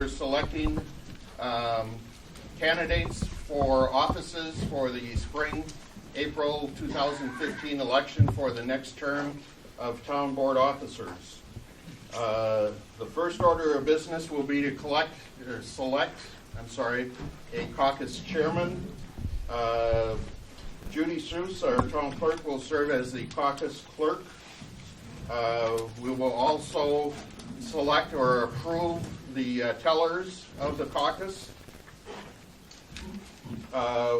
We're selecting candidates for offices for the spring, April 2015 election for the next term of town board officers. The first order of business will be to select a caucus chairman. Judy Seuss, our town clerk, will serve as the caucus clerk. We will also select or approve the tellers of the caucus.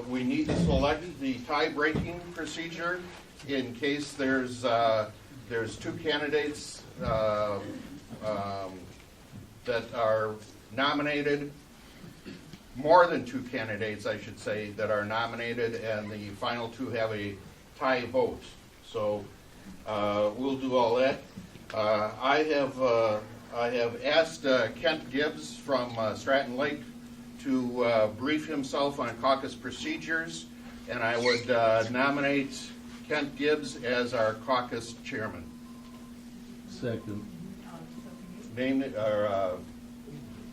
We need to select the tie-breaking procedure in case there's two candidates that are nominated, more than two candidates, I should say, that are nominated, and the final two have a tie vote. So we'll do all that. I have asked Kent Gibbs from Stratton Lake to brief himself on caucus procedures, and I would nominate Kent Gibbs as our caucus chairman. Second.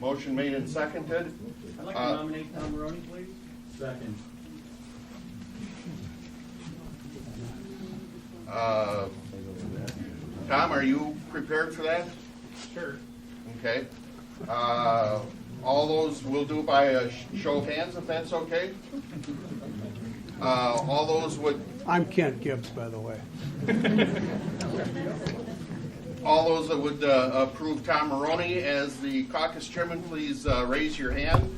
Motion made and seconded. I'd like to nominate Tom Maroney, please. Second. Tom, are you prepared for that? Sure. Okay. All those, we'll do by a show of hands if that's okay. All those would. I'm Kent Gibbs, by the way. All those that would approve Tom Maroney as the caucus chairman, please raise your hand.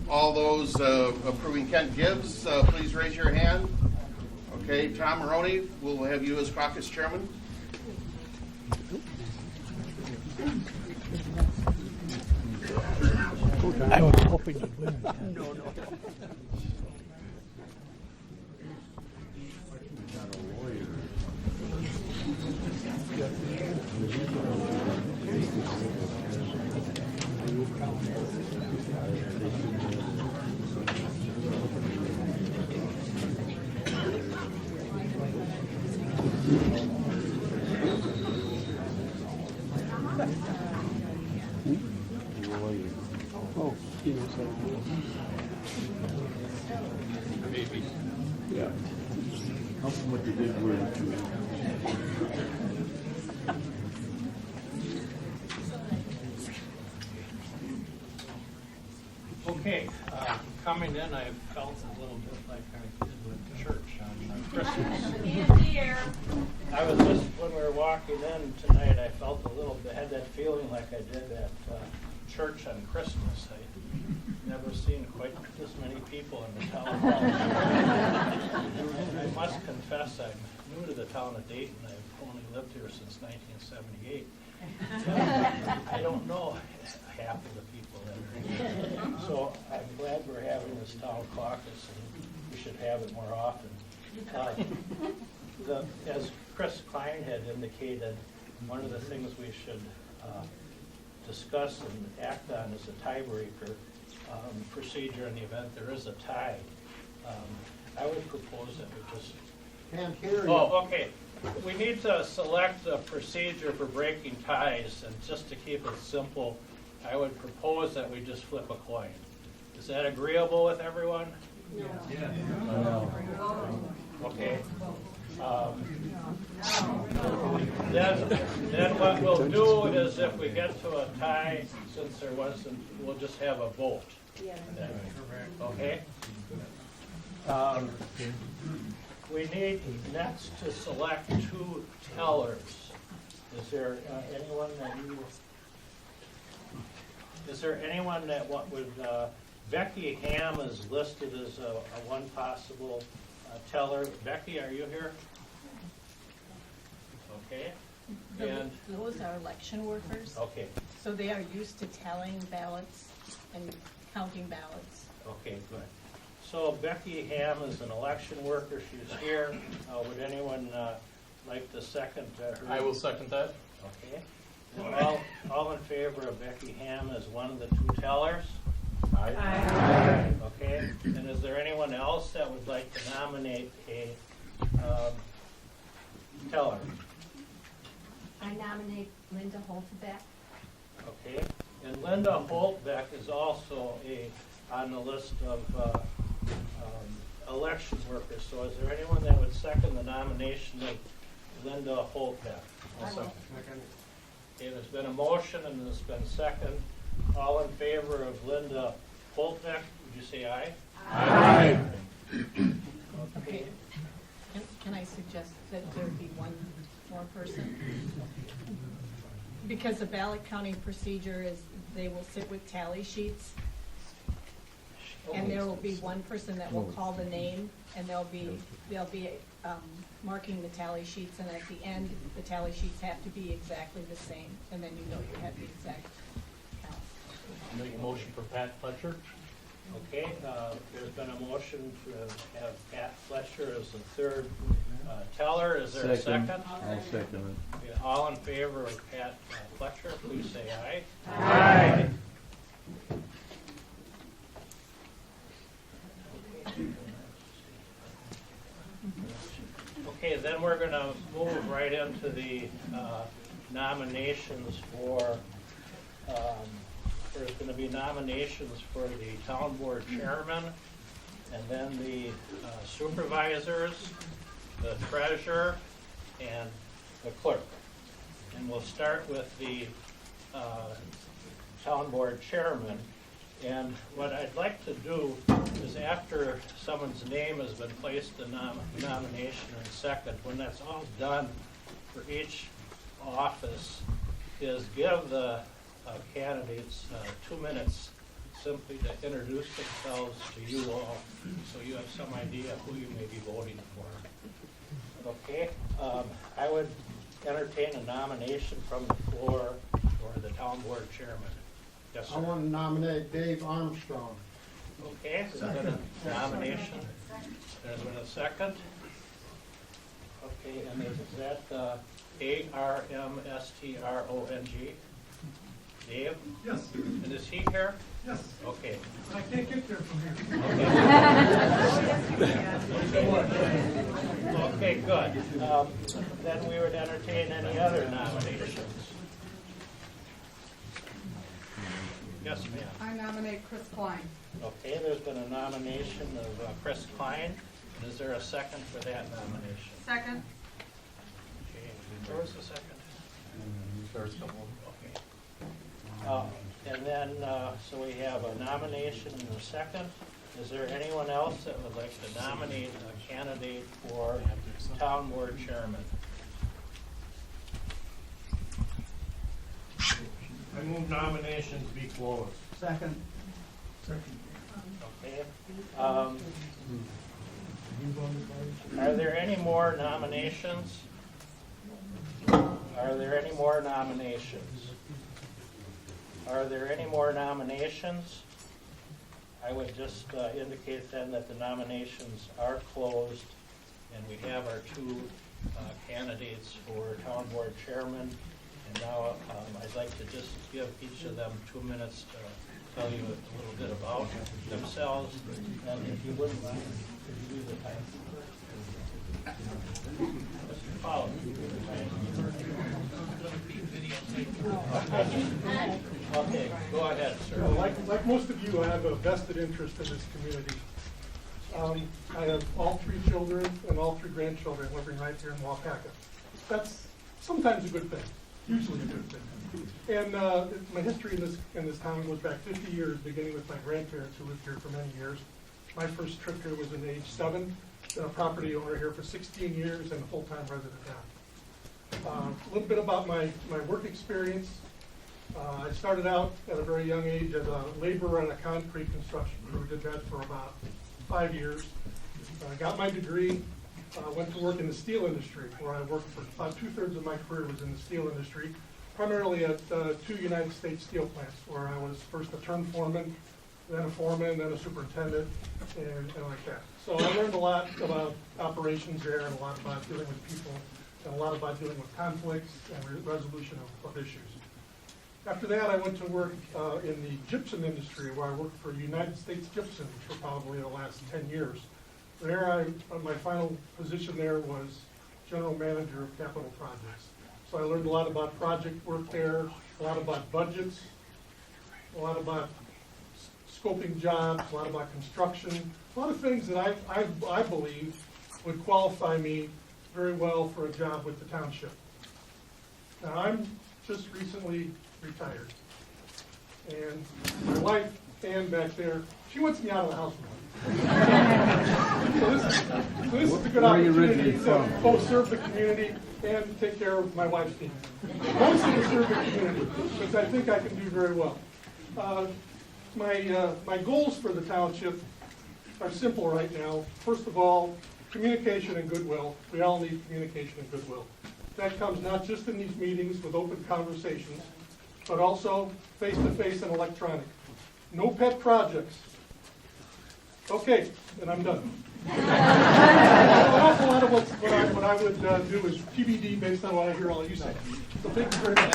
All those approving Kent Gibbs, please raise your hand. Okay, Tom Maroney, we'll have you as caucus chairman. I was hoping you'd win. No. Oh, he knows how to do it. Maybe. Yeah. How come what you did were Okay, coming in, I felt a little bit like I did with church on Christmas. I was just, when we were walking in tonight, I felt a little bit, had that feeling like I did at church on Christmas. I never seen quite this many people in the town hall. I must confess, I'm new to the town of Dayton. I've only lived here since 1978. I don't know half of the people that are here. So I'm glad we're having this town caucus, and we should have it more often. As Chris Klein had indicated, one of the things we should discuss and act on is a tiebreaker procedure in the event there is a tie. I would propose that we just... Can't hear you. Oh, okay. We need to select a procedure for breaking ties, and just to keep it simple, I would propose that we just flip a coin. Is that agreeable with everyone? Yeah. Okay. Then what we'll do is if we get to a tie, since there wasn't, we'll just have a vote. Then. Okay? We need next to select two tellers. Is there anyone that would, Becky Ham is listed as a one possible teller. Becky, are you here? Okay. And those are election workers. okay. So they are used to tallying ballots and counting ballots. Okay, good. So Becky Ham is an election worker. She's here. Would anyone like to second her? I will second that. Okay. And all in favor of Becky Ham as one of the two tellers? Aye. Okay. And is there anyone else that would like to nominate a teller? I nominate Linda Holtbeck. Okay, and Linda Holtbeck is also on the list of election workers. So is there anyone that would second the nomination of Linda Holtbeck? I will. Okay, there's been a motion and there's been second. All in favor of Linda Holtbeck, would you say aye? Aye. Okay. Can I suggest that there be one more person? Because the ballot counting procedure is they will sit with tally sheets. And there will be one person that will call the name, and they'll be marking the tally sheets, and at the end, the tally sheets have to be exactly the same, and then you know you have the exact count. Make a motion for Pat Fletcher. Okay, there's been a motion to have Pat Fletcher as the third teller. Is there a second? I'll second it. Okay, all in favor of Pat Fletcher, please say aye. Aye. Okay, then we're going to move right into the nominations for, there's going to be nominations for the town board chairman, and then the supervisors, the treasurer, and the clerk. And we'll start with the town board chairman. And what I'd like to do is after someone's name has been placed in nomination and second, when that's all done for each office, is give the candidates 2 minutes simply to introduce themselves to you all, so you have some idea who you may be voting for. Okay, I would entertain a nomination from the floor for the town board chairman. Yes, sir. I want to nominate Dave Armstrong. Okay, there's been a nomination. There's been a second. Okay, and is that Armstrong? Dave? Yes, And is he here? yes. Okay. I can't get there from here. Okay, good. Then we would entertain any other nominations. Yes, ma'am. I nominate Chris Klein. Okay, there's been a nomination of Chris Klein. Is there a second for that nomination? Second. Okay, where was the second? There's a couple. Okay. And then, so we have a nomination and a second. Is there anyone else that would like to nominate a candidate for town board chairman? I move nominations be closed. Second. Okay. Are there any more nominations? Are there any more nominations? Are there any more nominations? I would just indicate then that the nominations are closed, and we have our two candidates for town board chairman. And now I'd like to just give each of them 2 minutes to tell you a little bit about themselves. And if you wouldn't mind, could you do the time? Mr. Fowler. Okay, go ahead, sir. Like most of you, I have a vested interest in this community. I have all 3 children and all 3 grandchildren living right here in Waupaca. That's sometimes a good thing, usually a good thing. And my history in this town goes back 50 years, beginning with my grandparents who lived here for many years. My first trip here was in age 7, been a property owner here for 16 years and a full-time resident now. A little bit about my work experience. I started out at a very young age as a laborer on a concrete construction crew. Did that for about 5 years. Got my degree. Went to work in the steel industry, where I worked for about 2/3 of my career was in the steel industry, primarily at 2 United States steel plants, where I was first a turn foreman, then a foreman, then a superintendent, and like that. So I learned a lot about operations there, and a lot about dealing with people, and a lot about dealing with conflicts and resolution of issues. After that, I went to work in the gypsum industry, where I worked for United States Gypsum for probably the last 10 years. There, my final position there was general manager of capital projects. So I learned a lot about project work there, a lot about budgets, a lot about scoping jobs, a lot about construction, a lot of things that I believe would qualify me very well for a job with the township. Now, I'm just recently retired. And my wife, Ann, back there, she wants me out of the house more. So this is a good Where are you opportunity originally to from? both serve the community and take care of my wife's needs. Mostly to serve the community, because I think I can do very well. My goals for the township are simple right now. First of all, communication and goodwill. We all need communication and goodwill. That comes not just in these meetings with open conversations, but also face-to-face and electronic. No pet projects. Okay, then I'm done. An awful lot of what I would do is TBD based on what I hear all of you say. So thank you very much.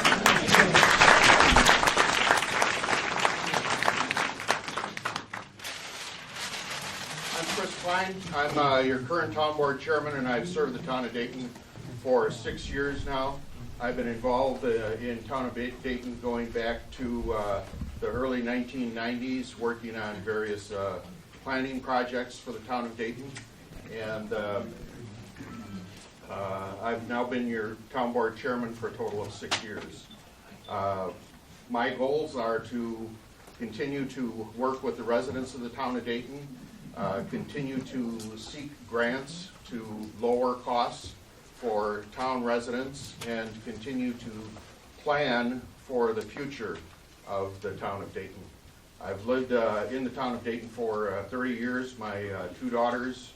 I'm Chris Klein. I'm your current town board chairman, and I've served the town of Dayton for 6 years now. I've been involved in town of Dayton going back to the early 1990s, working on various planning projects for the town of Dayton. And I've now been your town board chairman for a total of 6 years. My goals are to continue to work with the residents of the town of Dayton, continue to seek grants to lower costs for town residents, and continue to plan for the future of the town of Dayton. I've lived in the town of Dayton for 30 years. My two daughters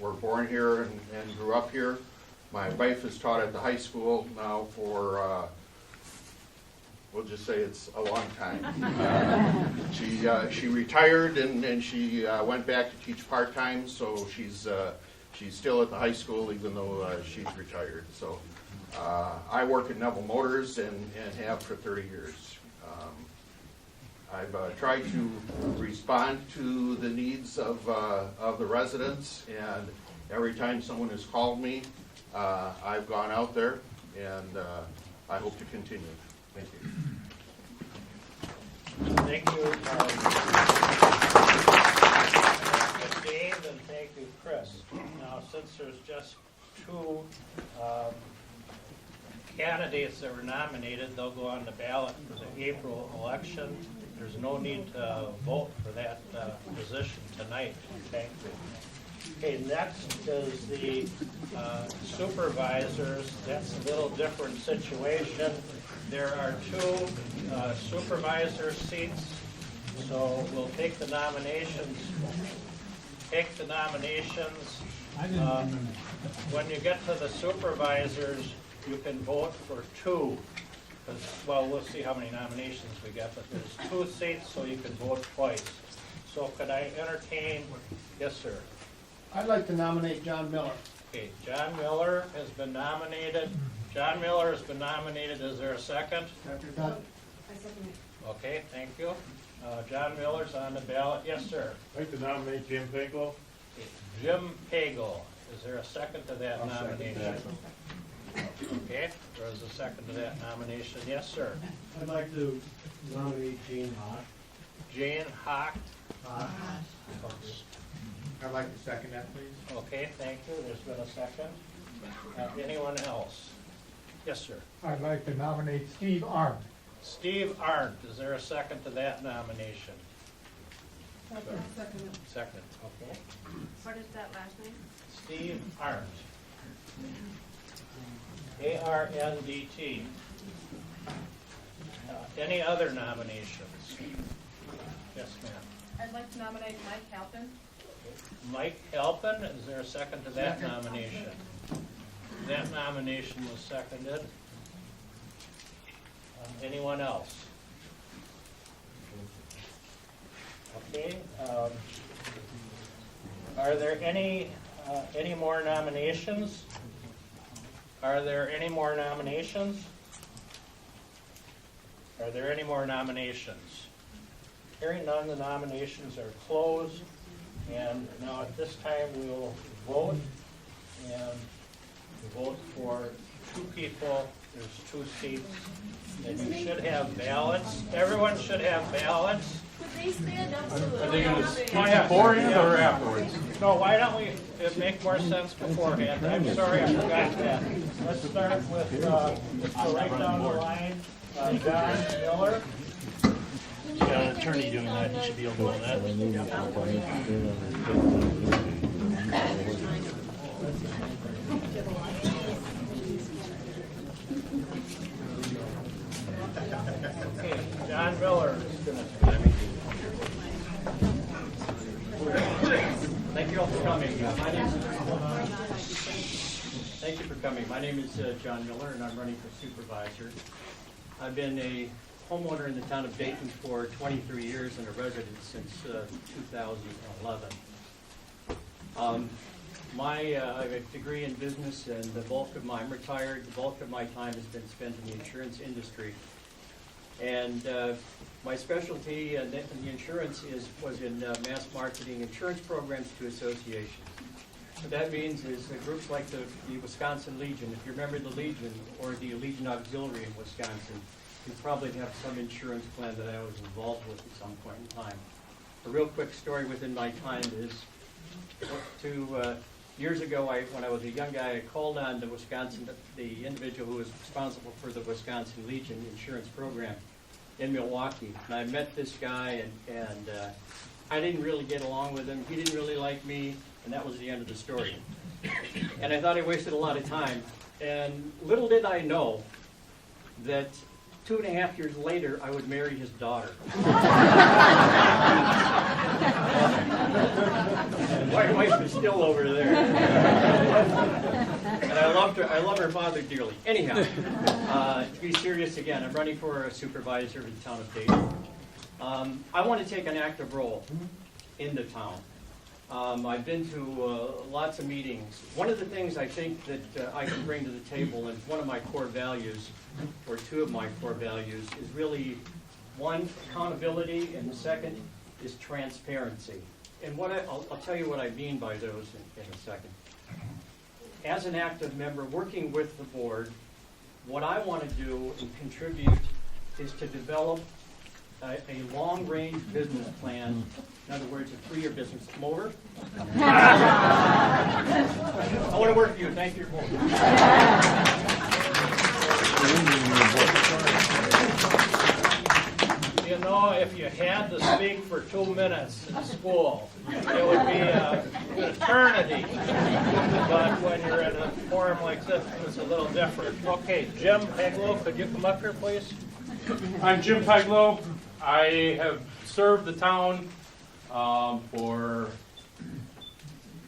were born here and grew up here. My wife has taught at the high school now for we'll just say it's a long time. She retired and she went back to teach part-time, so she's still at the high school even though she's retired. So I work at Neville Motors and have for 30 years. I've tried to respond to the needs of the residents, and every time someone has called me, I've gone out there, and I hope to continue. Thank you. Thank you, Dave, and thank you, Chris. Now, since there's just two candidates that were nominated, they'll go on the ballot for the April election. There's no need to vote for that position tonight. Thank you. Okay, next is the supervisors. That's a little different situation. There are two supervisor seats, so we'll take the nominations. When you get to the supervisors, you can vote for two. Well, we'll see how many nominations we get, but there's two seats, so you can vote twice. So could I entertain, yes, sir? I'd like to nominate John Miller. Okay, John Miller has been nominated. John Miller has been nominated. Is there a second? Okay, thank you. John Miller's on the ballot. Yes, sir. I'd like to nominate Jim Pinkel. Okay, Jim Pagel. Is there a second to that I'll second nomination? that. Okay, there is a second to that nomination. Yes, sir. I'd like to nominate Gene Hawk. Jane Hock. I'd like to second that, please. Okay, thank you. There's been a second. Anyone else? Yes, sir. I'd like to nominate Steve Arndt. Steve Arndt. Is there a second to that nomination? Second, okay. What is that last name? Steve Arndt. A-R-N-D-T. Any other nominations? Yes, ma'am. I'd like to nominate Mike Halpin. Mike Halpin, is there a second to that nomination? That nomination was seconded. Anyone else? Okay. Are there any more nominations? Are there any more nominations? Are there any more nominations? Hearing none, the nominations are closed. And now at this time, we will vote, and vote for 2 people, there's 2 seats, and you should have ballots. Everyone should have ballots. Could they stand up so that? Are they gonna Oh, speak yeah. beforehand or afterwards? No, why don't we, it make more sense beforehand? I'm sorry, I forgot that. Let's start with, let's go right down the line. John Miller. You got an attorney doing that, you should be able to do that. Okay, John Miller is gonna speak. Thank you all for coming. Thank you for coming. My name is John Miller, and I'm running for supervisor. I've been a homeowner in the town of Dayton for 23 years and a resident since 2011. I have a degree in business, and I'm retired. The bulk of my time has been spent in the insurance industry. And my specialty in the insurance was in mass marketing insurance programs to associations. What that means is groups like the Wisconsin Legion, if you remember the Legion, or the Legion Auxiliary in Wisconsin, you probably have some insurance plan that I was involved with at some point in time. A real quick story within my time is, 2 years ago, when I was a young guy, I called on the individual who was responsible for the Wisconsin Legion insurance program in Milwaukee. And I met this guy, and I didn't really get along with him. He didn't really like me, and that was the end of the story. And I thought I wasted a lot of time. And little did I know that 2.5 years later, I would marry his daughter. My wife is still over there. And I love her father dearly. Anyhow, to be serious again, I'm running for a supervisor in the town of Dayton. I want to take an active role in the town. I've been to lots of meetings. One of the things I think that I can bring to the table, and one of my core values, or 2 of my core values, is really, 1, accountability, and the second is transparency. And I'll tell you what I mean by those in a second. As an active member working with the board, what I want to do and contribute is to develop a long-range business plan. In other words, a 3-year business. Come over. I want to work for you. Thank you. You know, if you had to speak for 2 minutes in school, it would be an eternity. But when you're in a forum like this, it's a little different. Okay, Jim Peglow, could you come up here, please? I'm Jim Peglow. I have served the town for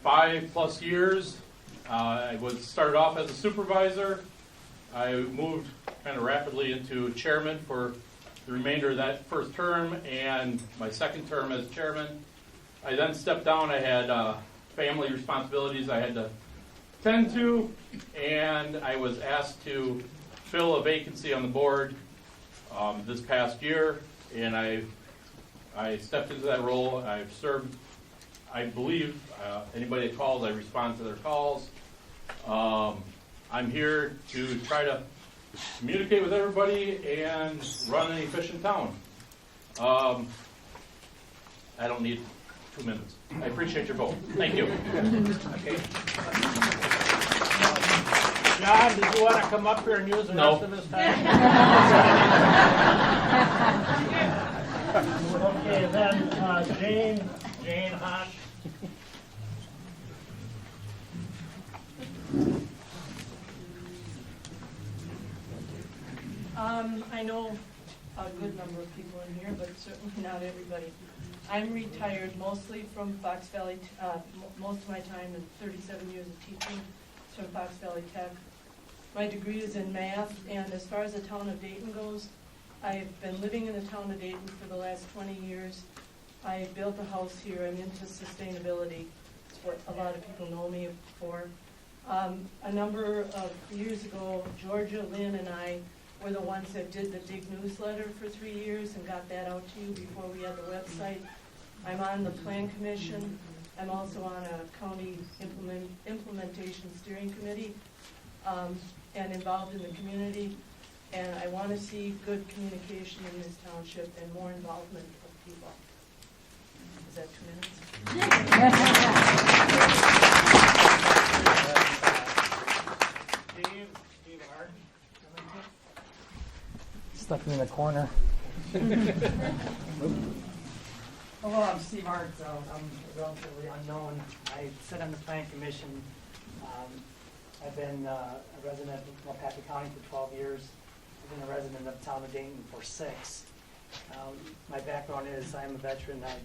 5+ years. I started off as a supervisor. I moved kind of rapidly into chairman for the remainder of that first term and my second term as chairman. I then stepped down. I had family responsibilities I had to tend to, and I was asked to fill a vacancy on the board this past year, and I stepped into that role. I've served, I believe, anybody that calls, I respond to their calls. I'm here to try to communicate with everybody and run an efficient town. I don't need 2 minutes. I appreciate your vote. Thank you. Okay. John, did you want to come up here and use the rest of this time? Okay, then Jane Hosh. I know a good number of people in here, but certainly not everybody. I'm retired mostly from Fox Valley, most of my time in 37 years of teaching is from Fox Valley Tech. My degree is in math, and as far as the town of Dayton goes, I've been living in the town of Dayton for the last 20 years. I built a house here. I'm into sustainability. It's what a lot of people know me for. A number of years ago, Georgia, Lynn, and I were the ones that did the big newsletter for 3 years and got that out to you before we had the website. I'm on the Plan Commission. I'm also on a county implementation steering committee. and involved in the community. And I want to see good communication in this township and more involvement of people. Is that 2 minutes? Steve Hart. Stuck me in the corner. Hello, I'm Steve Hart. I'm relatively unknown. I sit on the Planning Commission. I've been a resident of Wapaka County for 12 years. I've been a resident of Town of Dayton for 6. My background is I'm a veteran. I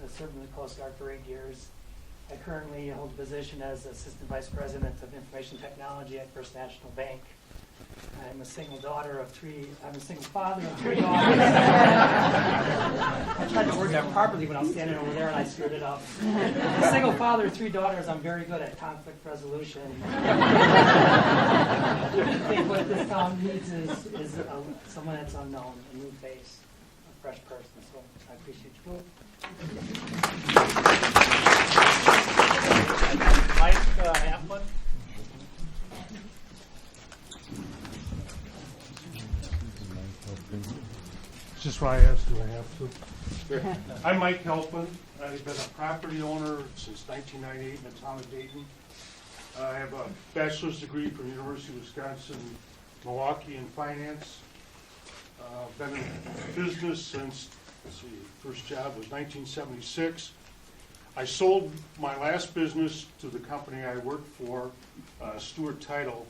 served in the Coast Guard for 8 years. I currently hold a position as Assistant Vice President of Information Technology at First National Bank. I'm a single father of 3 daughters. I tried to word that properly when I was standing over there and I screwed it up. A single father of 3 daughters, I'm very good at conflict resolution. I think what this town needs is someone that's unknown, a new face, a fresh person. So I appreciate you both. Mike Hamlin. Just why I asked, do I have to? I'm Mike Helpman. I've been a property owner since 1998 in the town of Dayton. I have a bachelor's degree from the University of Wisconsin, Milwaukee in finance. Been in business since, first job was 1976. I sold my last business to the company I worked for, Stewart Title.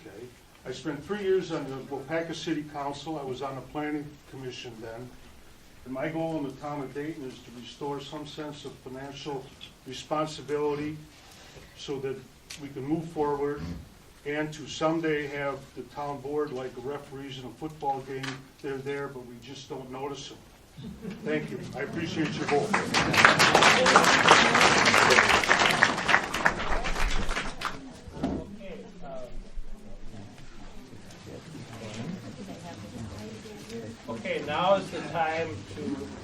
Okay. I spent 3 years on the Wapaka City Council. I was on the Planning Commission then. And my goal in the town of Dayton is to restore some sense of financial responsibility so that we can move forward and to someday have the town board like the referees in a football game. They're there, but we just don't notice them. Thank you. I appreciate your vote. Okay, now is the time to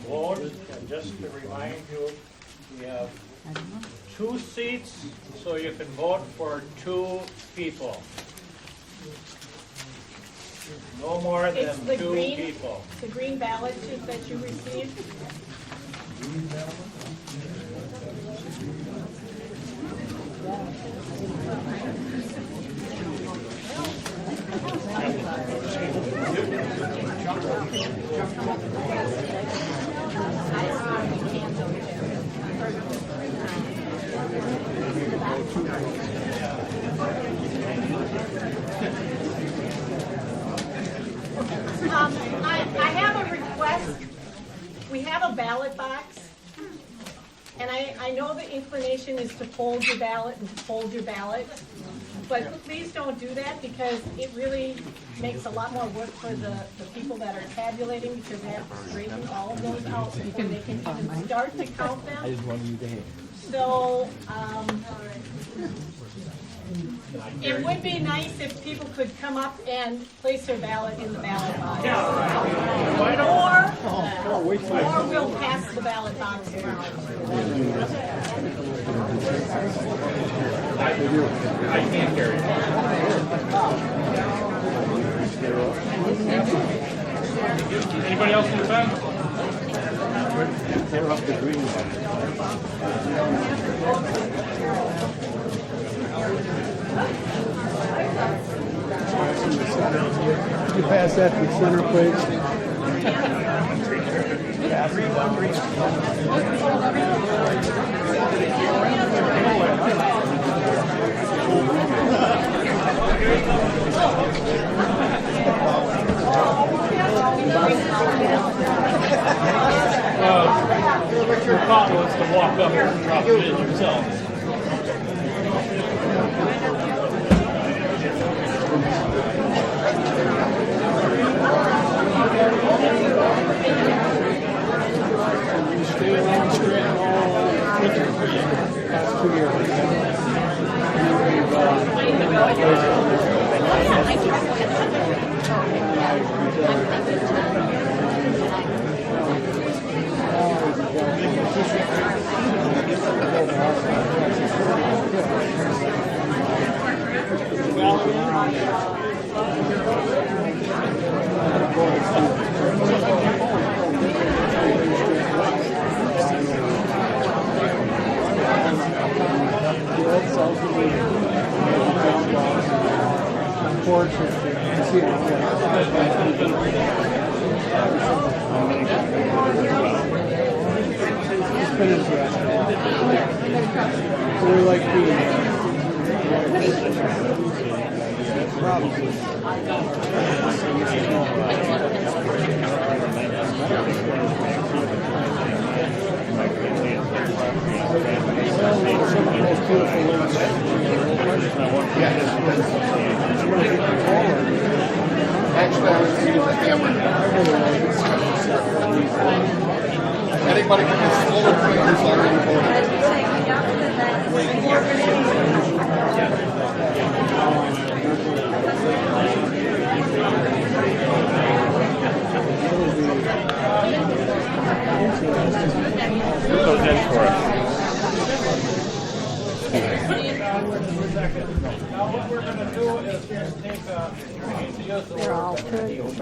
vote, and just to remind you, we have 2 seats, so you can vote for 2 people. No more It's than the 2 green- people. The green ballot sheet that you received. I have a request. We have a ballot box, and I know the inclination is to fold your ballot and fold your ballot, but please don't do that because it really makes a lot more work for the people that are tabulating because they have to straighten all of those out before they can even start to count them. I just wanted you to hear. So, it would be nice if people could come up and place their ballot in the ballot box. Or we'll pass the ballot box around. I can't carry it. Anybody else in the pen? They're up the green Could you pass that to the center, please? Your thought was to walk up and drop it in yourself. Thank you. portrait. You can see it. It's been interesting. They're like Actually, I was going to use a hammer. Anybody can just pull their fingers already voted. Now what we're gonna do is take they're all pretty. Okay.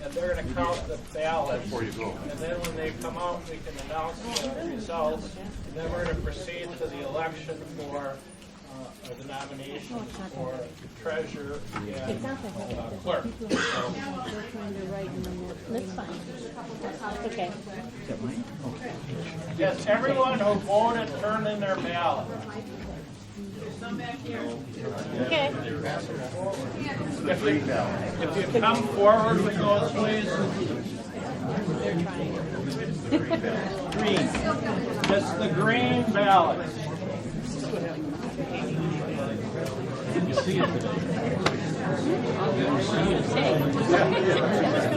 And they're gonna count the ballots. Before you go. And then when they come out, we can announce the results. And then we're gonna proceed to the election for the nominations for treasurer and clerk. That's fine. Okay. Yes, everyone who voted turned in their ballot. Okay. If you come forward with those, please. Green. It's the green ballot.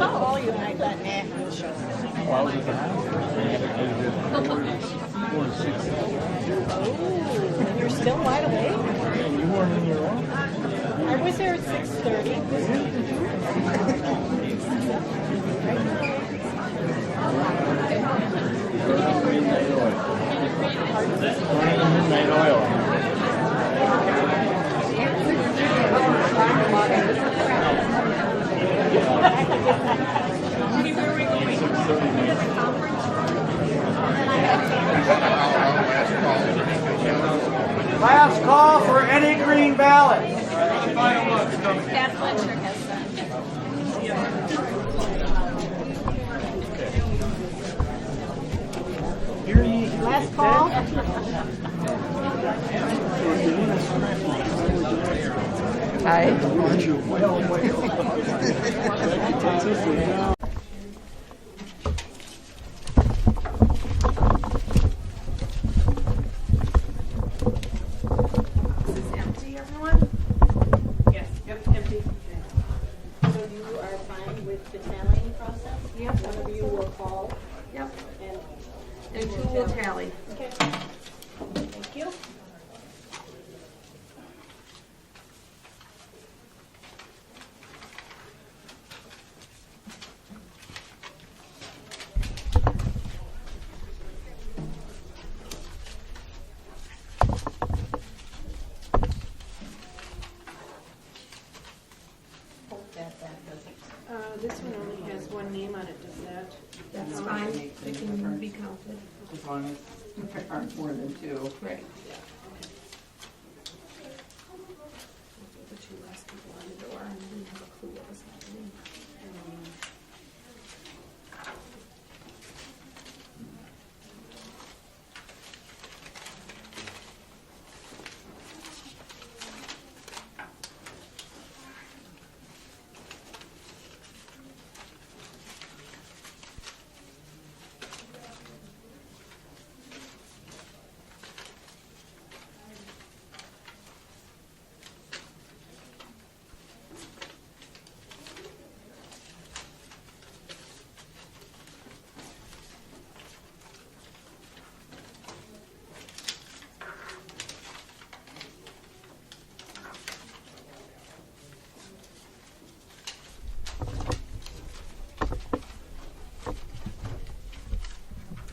All you and I got Oh, you're still wide awake? You weren't in your own. I was there at 6:30. Midnight oil. Last call for any green ballots. Pat Fletcher has that. Last call. Is this empty, everyone? Yes. Yep, empty. So you are fine with the tallying process? Yep. One of you will call Yep. and. And two will tally. Okay. Thank you. This one only has one name on it, does that? That's fine, it can be counted. As long as there aren't more than two. Right. The two last people on the door, and didn't have a clue what was happening.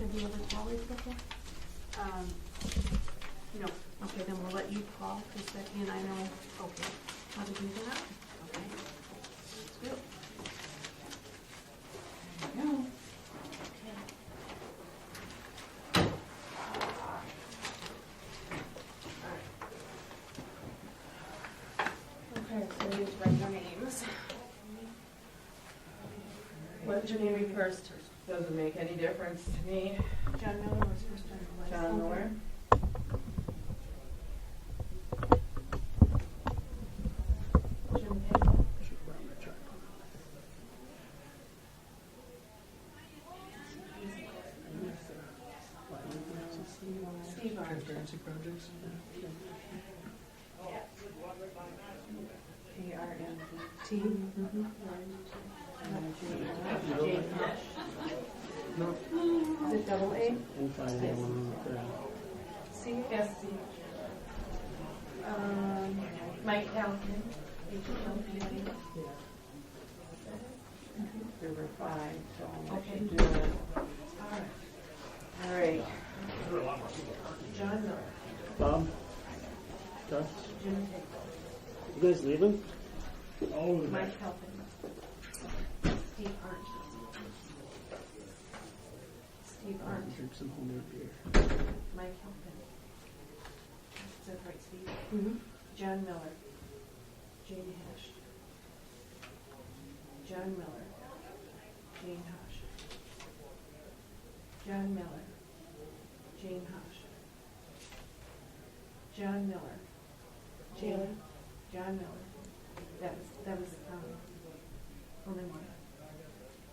Have you ever tallied before? No. Okay, then we'll let you call, because that, and I know, okay, how to do that. Okay. Let's do it. There we go. Okay. Okay, so Put your name in first. Doesn't make any difference to me. John Miller was first on the list. John Miller. Jim Pegel. Steve Arndt. Transparency projects. A-R-N-T. Jane Hush. No. Is it double A? We'll find that one out there. C? S.C. Mike Halpin. There were 5, so I Okay. should do it. All right. John Miller. Bob? Gus? Jim Pegel. You guys leaving? Mike Halpin. Steve Arndt. Steve Arndt. Drink some homemade beer. Mike Halpin. Is that right, Steve? Mm-hmm. John Miller. Jane Hash. John Miller. Jane Hash. John Miller. Jane Hash. John Miller. Jane. John Miller. That was only one.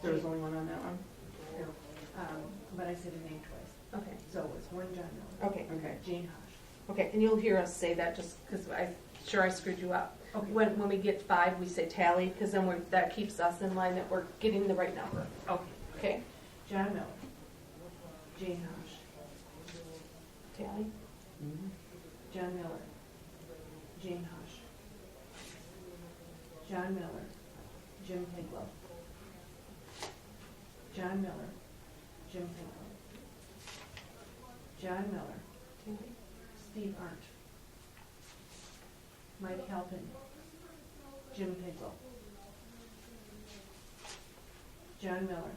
There was only one on that one? No. But I said a name twice. Okay. So it was one John Miller. Okay. Okay. Jane Hash. Okay, and you'll hear us say that just because I'm sure I screwed you up. Okay. When we get 5, we say tally, because then that keeps us in line that we're getting the right number. Okay. Okay? John Miller. Jane Hash. Tally? John Miller. Jane Hash. John Miller. Jim Piglow. John Miller. Jim Piglow. John Miller. Tally? Steve Arndt. Mike Halpin. Jim Piglow. John Miller.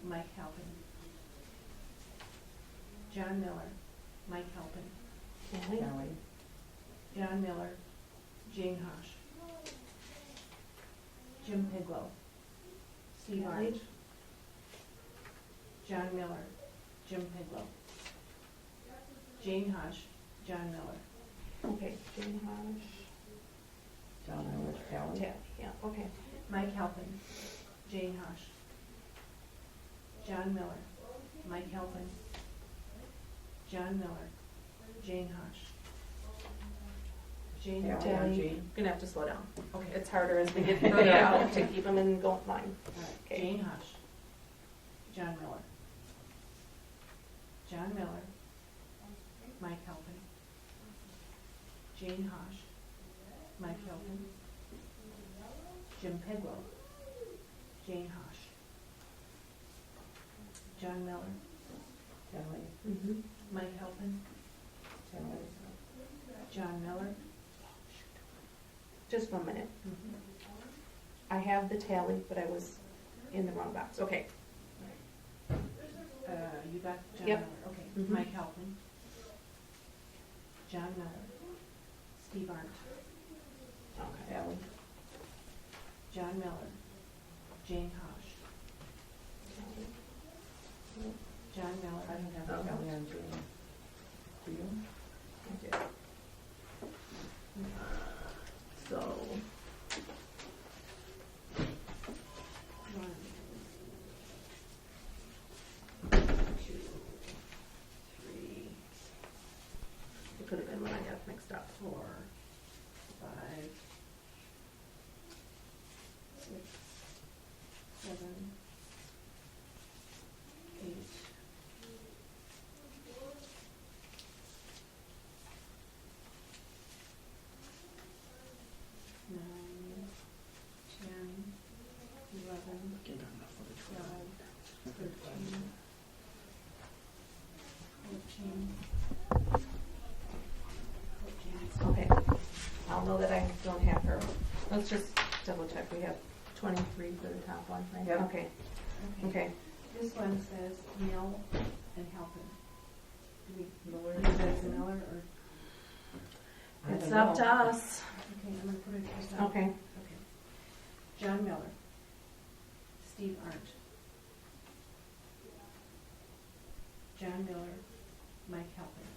Mike Halpin. John Miller. Mike Halpin. Tally? Kelly. John Miller. Jane Hash. Jim Piglow. Steve Arndt. John Miller. Jim Piglow. Jane Hash. John Miller. Okay, Jane Hash. John Miller, Kelly. Tally, yeah, okay. Mike Halpin. Jane Hash. John Miller. Mike Halpin. John Miller. Jane Hash. Jane Yeah. Hash. Tally, Jane. gonna have to slow down. Okay. It's harder as we get further out to keep them in line. All right. Okay. Jane Hash. John Miller. John Miller. Mike Halpin. Jane Hash. Mike Halpin. Jim Piglow. Jane Hash. John Miller. Kelly. Mm-hmm. Mike Halpin. Kelly. John Miller. Just 1 minute. I have the tally, but I was in the wrong box. Okay. You got John Yep. Miller. Okay. Mhm. Mike Halpin. John Miller. Steve Arndt. Okay. Kelly. John Miller. Jane Hash. John Miller. I don't have a Kelly on Jane. Do you? Okay. So, 1, 2, 3, it could have been when I got mixed up. 4, 5, 6, 7, 8, 9, 10, 11, Can't have enough for the 12, 13, 14. Okay. I'll know that I don't have her. Let's just double check. We have 23 for the top one, right? Yep. Okay. Okay. This one says Mill and Halpin. Do we lower it as Miller or? I It's don't up to know. us. Okay, I'm gonna put it as that. Okay. Okay. John Miller. Steve Arndt. John Miller, Mike Halpin.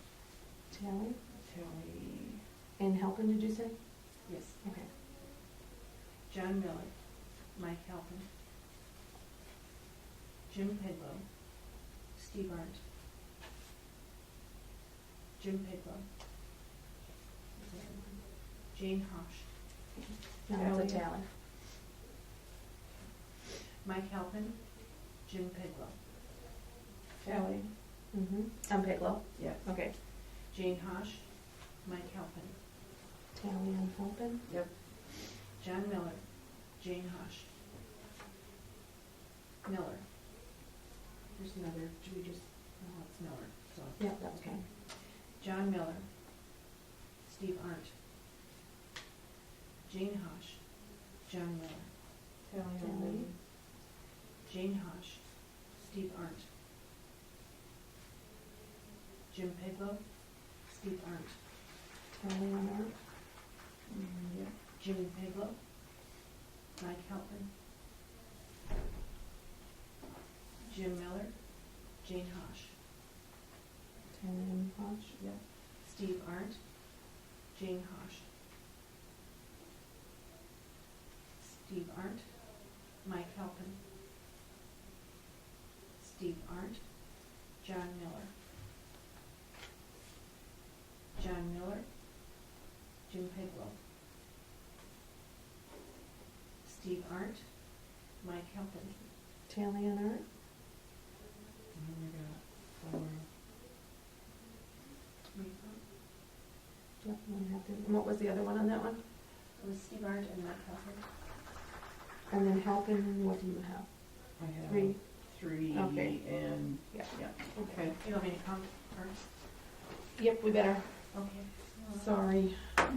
Tally, Tally, and helping, did you say? yes. Okay. John Miller, Mike Halpin. Jim Peglow, Steve Arndt. Jim Peglow. Jane Hosh. Now that's a tally. Mike Halpin, Jim Peglow. Tally. Mm-hmm. I'm Piglow. Yes. Okay. Jane Hosh, Mike Halpin. Tally and helping. Yep. John Miller, Jane Hosh. Miller. There's another, do we just, oh, it's Miller, so. Yeah, that's okay. John Miller, Steve Arndt. Jane Hosh, John Miller. Tally. Jane Hosh, Steve Arndt. Jim Peglow, Steve Arndt. Tally on that. Yep. Jimmy Peglow, Mike Halpin. Jim Miller, Jane Hosh. Tally and Hodge. Yep. Steve Arndt, Jane Hosh. Steve Arndt, Mike Halpin. Steve Arndt, John Miller. John Miller, Jim Peglow. Steve Arndt, Mike Halpin. Tally and Art. And then we got four. Yep, one have to. And what was the other one on that one? It was Steve Arndt and Mike Halpin. And then helping, what do you have? I have Three. three Okay. and, Yeah. yeah, okay. You want me to count first? Yep, we better. Okay. Sorry. 2, 3,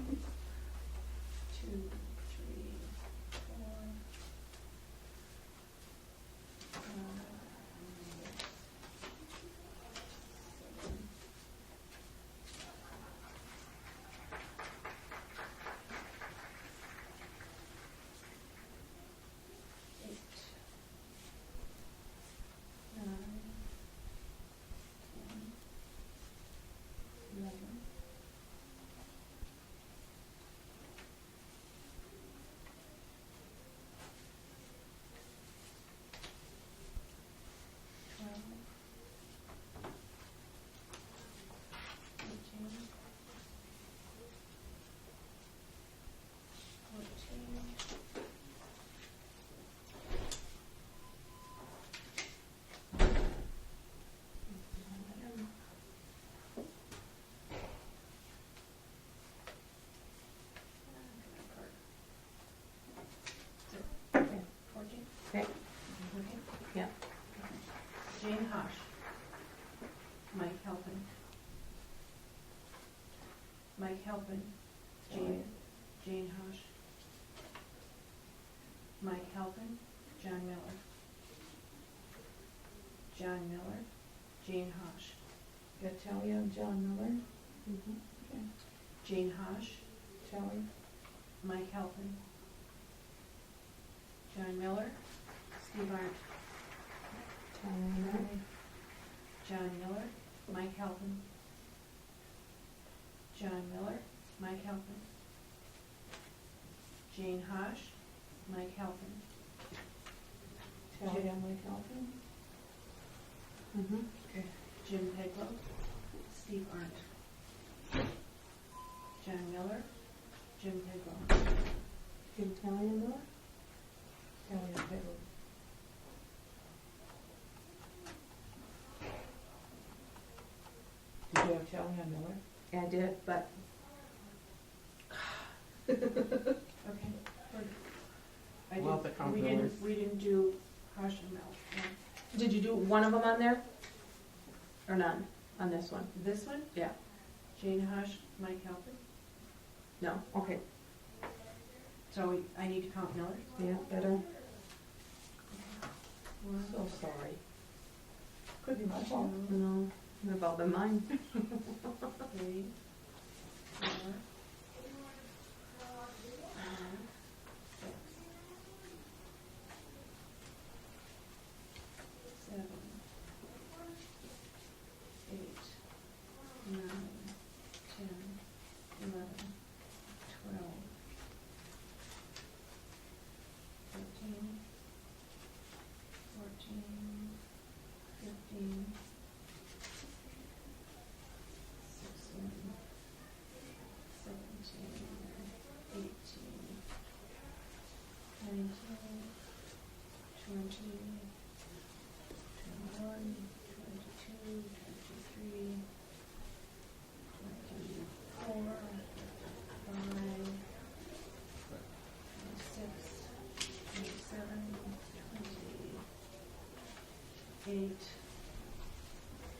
4, 8, 9, 10, 11, 12, 13, 14, 14. Okay. Yeah. Jane Hosh, Mike Halpin. Mike Halpin, Jane Hosh. Mike Halpin, John Miller. John Miller, Jane Hosh. Got Tally on John Miller. Mm-hmm. Okay. Jane Hosh, Tally. Mike Halpin. John Miller, Steve Arndt. Tally and Art. John Miller, Mike Halpin. John Miller, Mike Halpin. Jane Hosh, Mike Halpin. Tally on Mike Halpin. Mm-hmm. Jim Peglow, Steve Arndt. John Miller, Jim Peglow. Give Tally and Miller. Tally and Peglow. Did you have Tally on Miller? I did, but Okay. I We'll have to count we Millers. didn't, we didn't do Hosh and Mel. No. did you do one of them on there? Or none on this one? This one, Yeah. Jane Hosh, Mike Halpin. No. Okay. So I need to count Miller. Yeah, better. 1, So sorry. Could be my fault. No, they've all been mine. 3, 4, 5, 6, 7, 21, 22, 23, 24, 25, 26, 27, 28,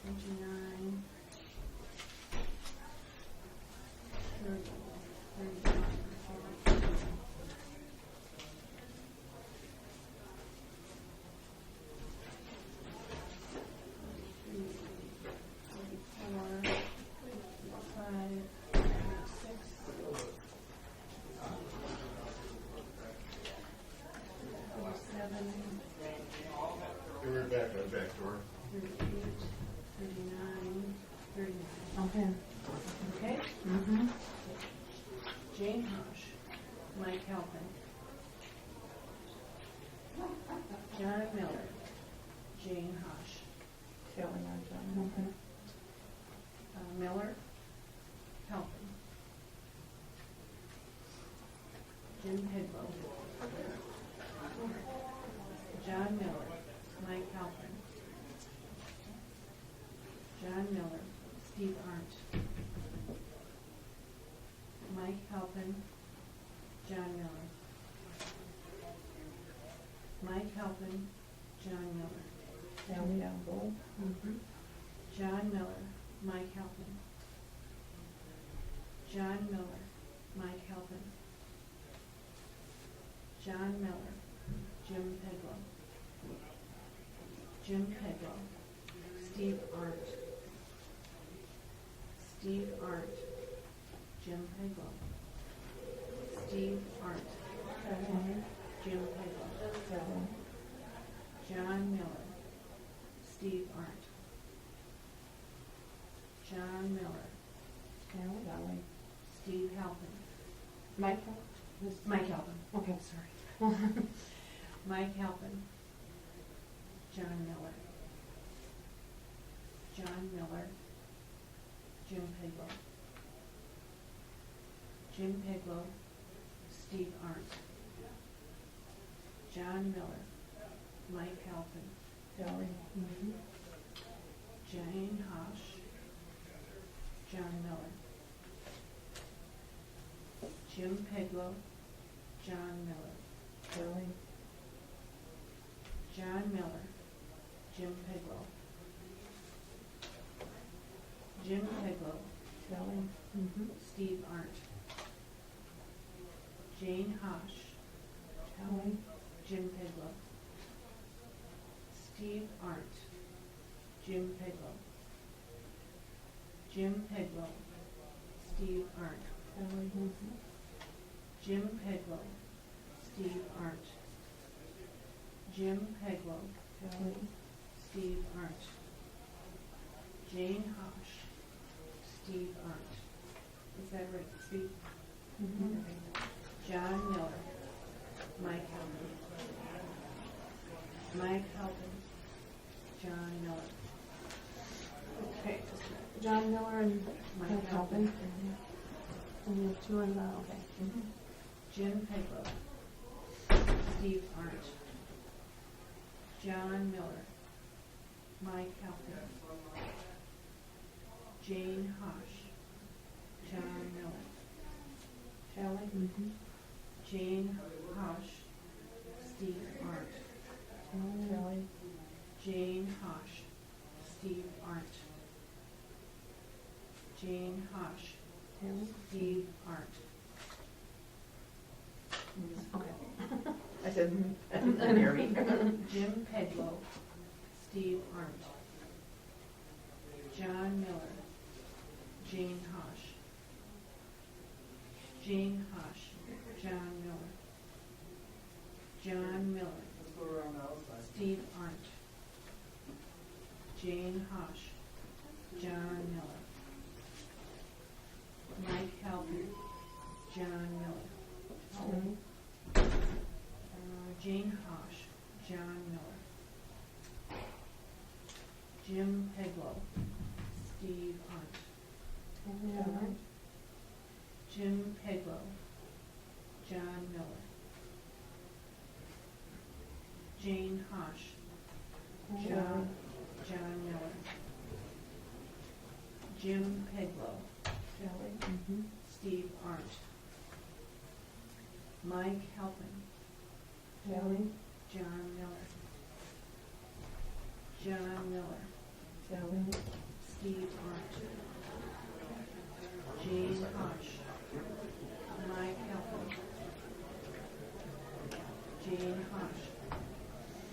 29, 30, 31, 32. 39. Okay. Okay? Mm-hmm. Jane Hush, Mike Halpin, John Miller, Jane Hush, Kelly on John. Okay. Miller, Halpin, Jim Pidlow, John Miller, Mike Halpin, John Miller, Steve Arndt, Mike Halpin, John Miller, Mike Halpin, John Miller, Kelly on both. Mm-hmm. John Miller, Mike Halpin, John Miller, Mike Halpin, John Miller, Jim Peglow, Jim Peglow, Steve Arndt, Steve Arndt, Jim Peglow, Steve Arndt, Jim Peglow, John Miller, Steve Arndt, John Miller, Kelly. Steve Halpin, Michael? Mike Halpin, Okay, sorry. Mike Halpin, John Miller, John Miller, Jim Peglow, Jim Peglow, Steve Arndt, John Miller, Mike Halpin, Kelly. Mm-hmm. Jane Hosh, John Miller, Jim Peglow, John Miller, Kelly. John Miller, Jim Peglow, Jim Peglow, Kelly. Mm-hmm. Steve Arndt, Jane Hosh, Kelly. Jim Peglow, Steve Arndt, Jim Peglow, Jim Peglow, Steve Arndt, Kelly. Mm-hmm. Jim Peglow, Steve Arndt, Jim Peglow, Kelly. Steve Arndt, Jane Hosh, Steve Arndt. Is that right, Steve? Mm-hmm. John Miller, Mike Halpin, Mike Halpin, John Miller. Okay, John Miller and Mike Mike Halpin. Halpin. And you have two on the, okay. Mm-hmm. Jim Peglow, Steve Arndt, John Miller, Mike Halpin, Jane Hosh, John Miller, Kelly. Mm-hmm. Jane Hosh, Steve Arndt, Kelly. Jane Hosh, Steve Arndt, Jane Hosh, Kelly. Steve Arndt. Okay. I didn't hear me. Jim Peglow, Steve Arndt, John Miller, Jane Hosh, Jane Hosh, John Miller, John Miller, Steve Arndt, Jane Hosh, John Miller, Mike Halpin, John Miller, Jane Hosh, John Miller, Jim Peglow, Steve Arndt, Jim Peglow, John Miller, Jane Hosh. John Miller. Jim Peglow. Steve Arndt. Mike Halpin. John Miller. John Miller. Steve Arndt. Jane Hosh. Mike Halpin. Jane Hosh.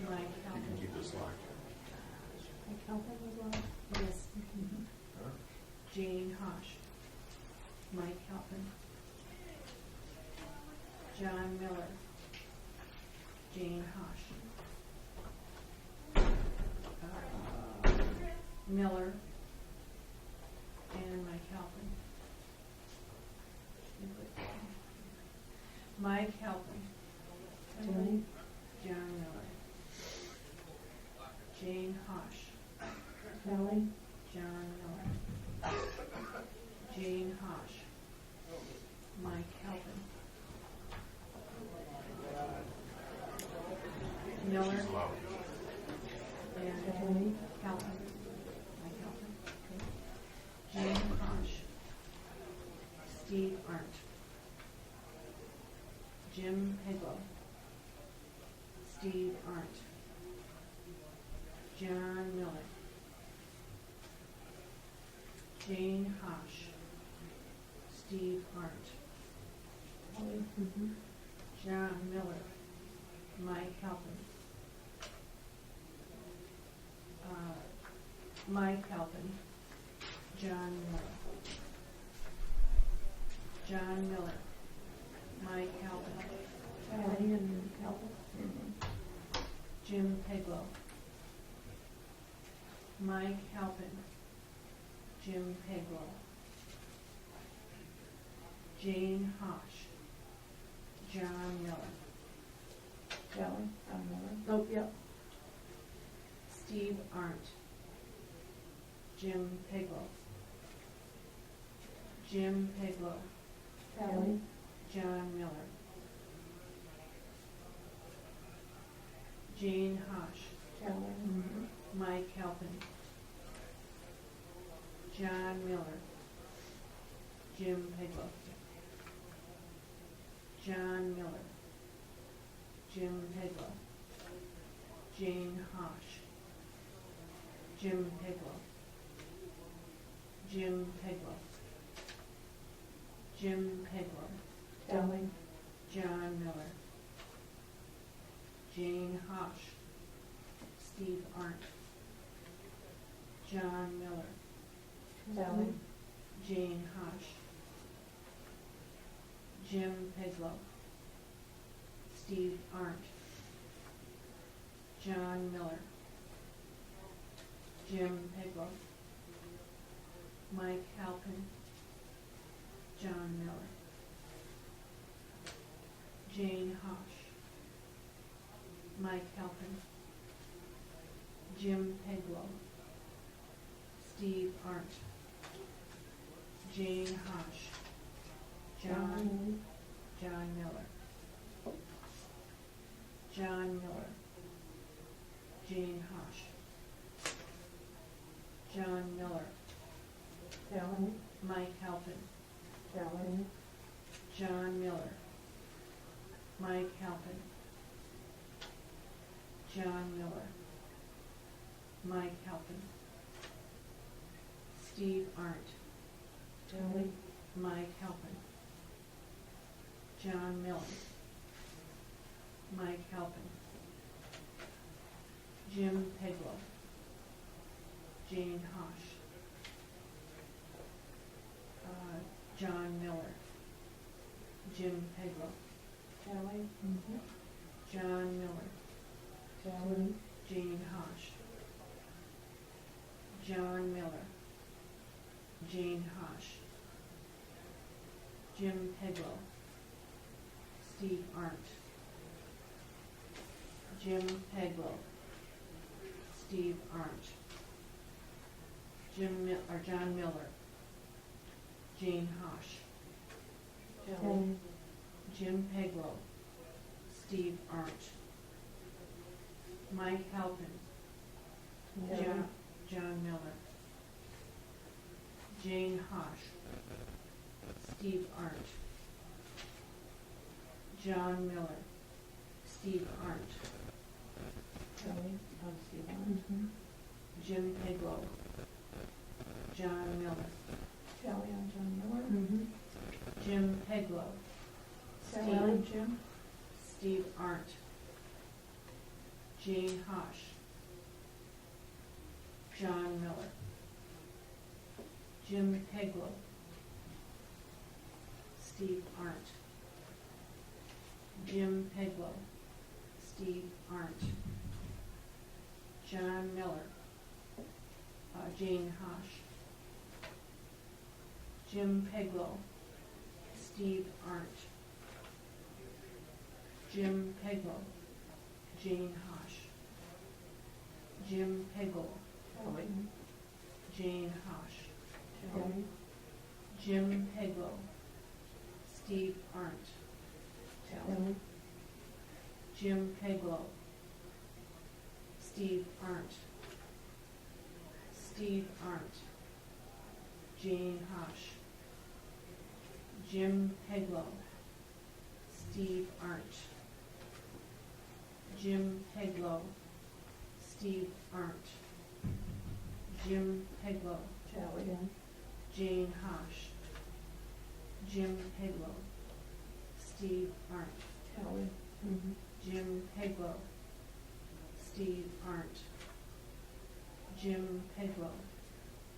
Mike Halpin. Keep this locked. Mike Halpin was on? Yes. Jane Hosh. Mike Halpin. John Miller. Jane Hosh. Miller. And Mike Halpin. Mike Halpin. John Miller. Jane Hosh. John Miller. Jane Hosh. Mike Halpin. Miller. She's loud. And Halpin. Mike Halpin. Okay. Jane Hosh. Steve Arndt. Jim Peglow. Steve Arndt. John Miller. Jane Hosh. Steve Arndt. John Miller. Mike Halpin. Mike Halpin. John Miller. John Miller. Mike Halpin. Jim Peglow. Mike Halpin. Jim Peglow. Jane Hosh. John Miller. Oh, yep. Steve Arndt. Jim Peglow. Jim Peglow. John Miller. Jane Hosh. Mike Halpin. John Miller. Jim Peglow. John Miller. Jim Peglow. Jane Hosh. Jim Peglow. Jim Peglow. Jim Peglow. John Miller. Jane Hosh. Steve Arndt. John Miller. Jane Hosh. Jim Peglow. Steve Arndt. John Miller. Jim Peglow. Mike Halpin. John Miller. Jane Hosh. Mike Halpin. Jim Peglow. Steve Arndt. Jane Hosh. John Miller. John Miller. Jane Hosh. John Miller. Mike Halpin. John Miller. Mike Halpin. John Miller. Mike Halpin. Steve Arndt. Mike Halpin. John Miller. Mike Halpin. Jim Peglow. Jane Hosh. John Miller. Jim Peglow. John Miller. Jane Hosh. John Miller. Jane Hosh. Jim Peglow. Steve Arndt. Jim Peglow. Steve Arndt. John Miller. Jane Hosh. Jim Peglow. Steve Arndt. Mike Halpin. John Miller. Jane Hosh. Steve Arndt. John Miller. Steve Arndt. Jim Peglow. John Miller. Kelly on John Miller. Jim Peglow. Kelly on Jim. Steve Arndt. Jane Hosh. John Miller. Jim Peglow. Steve Arndt. Jim Peglow. Steve Arndt. John Miller. Jane Hosh. Jim Peglow. Steve Arndt. Jim Peglow. Jane Hosh. Jim Peglow. Jane Hosh. Jim Peglow. Steve Arndt. Jim Peglow. Steve Arndt. Steve Arndt. Jane Hosh. Jim Peglow. Steve Arndt. Jim Peglow. Steve Arndt. Jim Peglow. Jane Hosh. Jim Peglow. Steve Arndt. Jim Peglow. Steve Arndt. Jim Peglow.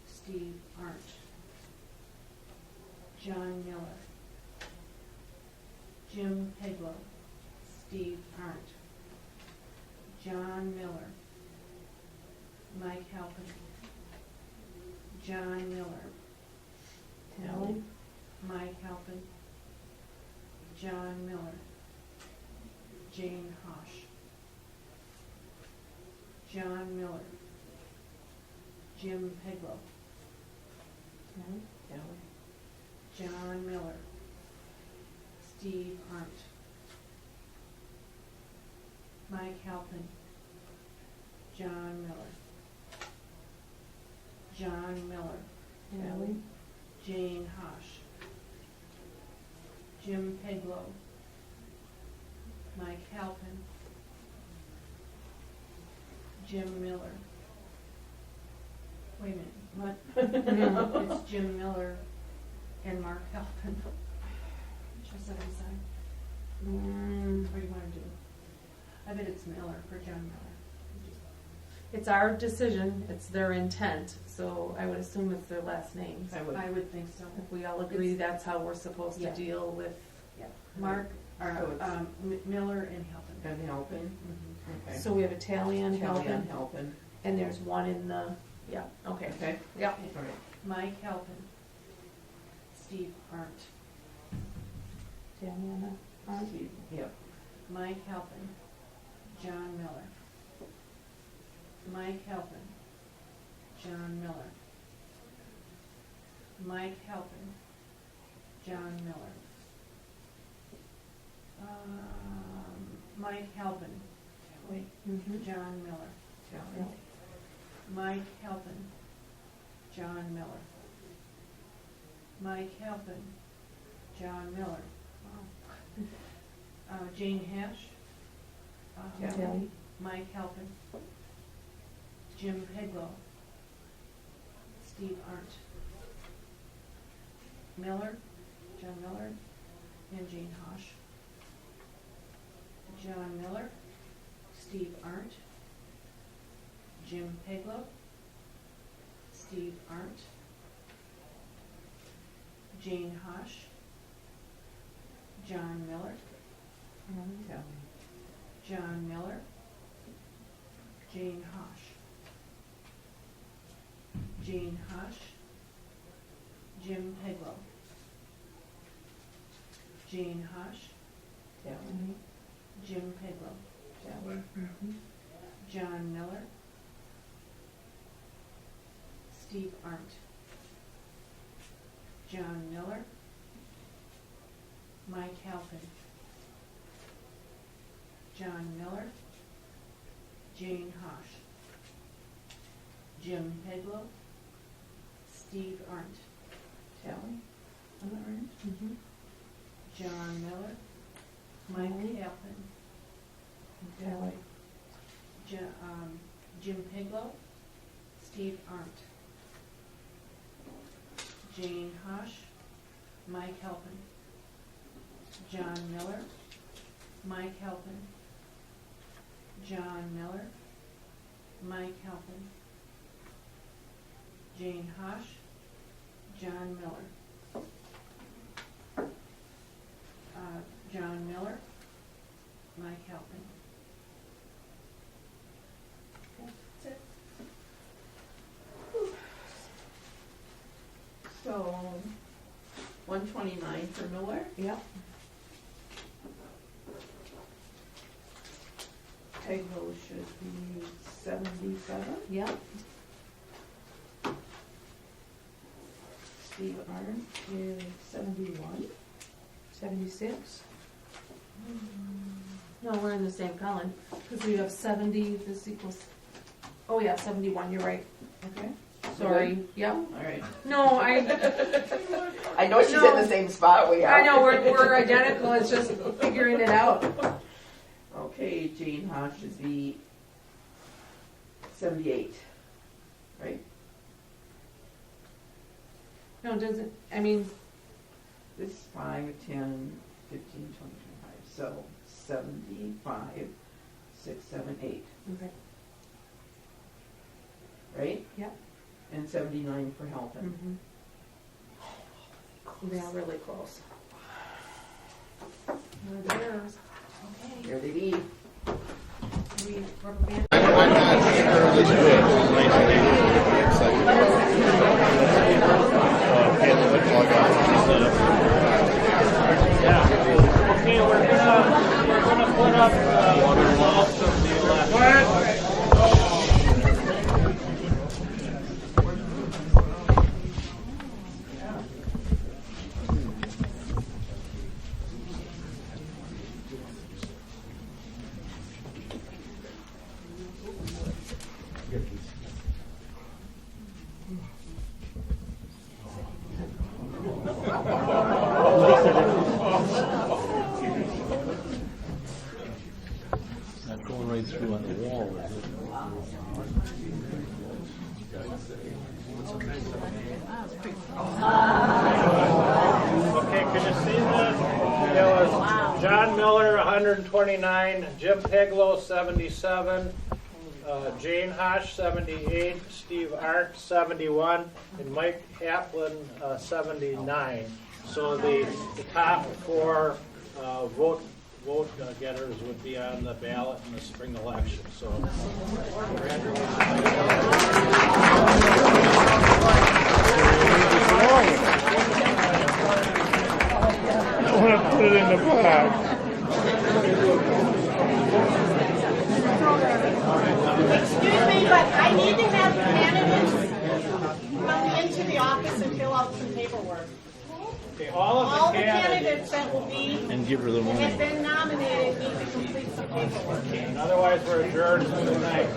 Steve Arndt. John Miller. Jim Peglow. Steve Arndt. John Miller. Mike Halpin. John Miller. Mike Halpin. John Miller. Jane Hosh. John Miller. Jim Peglow. John Miller. Steve Arndt. Mike Halpin. John Miller. John Miller. Jane Hosh. Jim Peglow. Mike Halpin. Jim Miller. Wait a minute, what? It's Jim Miller and Mark Halpin. Just what I said. What do you want to do? I bet it's Miller for John Miller. It's our decision, it's their intent, so I would assume it's their last names. I would think so. If we all agree that's how we're supposed to Yeah. deal with. Mark, or, So it's- Miller and Halpin. And helping. Okay. So we have a tally on Kelly and Halpin, helping. and there's one in the, yeah, okay. Okay. Yeah. All right. Mike Halpin. Steve Arndt. Diana, Arndt. Steve, yep. Mike Halpin. John Miller. Mike Halpin. John Miller. Mike Halpin. John Miller. Mike Halpin. John Miller. Kelly. Mike Halpin. John Miller. Mike Halpin. John Miller. Jane Hash. Kelly. Mike Halpin. Jim Peglow. Steve Arndt. Miller. John Miller. And Jane Hosh. John Miller. Steve Arndt. Jim Peglow. Steve Arndt. Jane Hosh. John Miller. Kelly. John Miller. Jane Hosh. Jane Hosh. Jim Peglow. Jane Hosh. Kelly. Jim Peglow. Kelly. John Miller. Steve Arndt. John Miller. Mike Halpin. John Miller. Jane Hosh. Jim Peglow. Steve Arndt. Tally? Am I right? Mhm. John Miller. Mike Halpin. Tally. Jim Peglow. Steve Arndt. Jane Hosh. Mike Halpin. John Miller. Mike Halpin. John Miller. Mike Halpin. Jane Hosh. John Miller. John Miller. Mike Halpin. That's it. So, 129 for Miller. Yep. Peglow should be 77. Yep. Steve Arndt is 71. 76. No, we're in the same column, because we have 70, this equals, oh yeah, 71, you're right. Okay. Sorry, yep. All right. No, I know she's in the same spot we are. I know, we're identical, it's just figuring it out. Okay, Jane Hosh should be 78, right? No, does it, I mean, This is 5, 10, 15, 20, 25. So 75, 6, 7, 8, okay, right? yep. And 79 for Halpin. They are really close. They're theirs. Okay. Here they be. We rubber band. I'm not sure this Okay, we're gonna put up results of the election. Not going right through on the wall, is it? Okay, can you see this? It was John Miller, 129, Jim Peglow, 77, Jane Hosh, 78, Steve Arndt, 71, and Mike Kaplan, 79. So the top four vote getters would be on the ballot in the spring election. So I want to put it in the bag. Excuse me, but I need to have candidates come into the office and fill out some paperwork. okay, All the candidates that will be, And give her the that have money. been nominated need to complete some paperwork. Otherwise, we're adjourned for the night.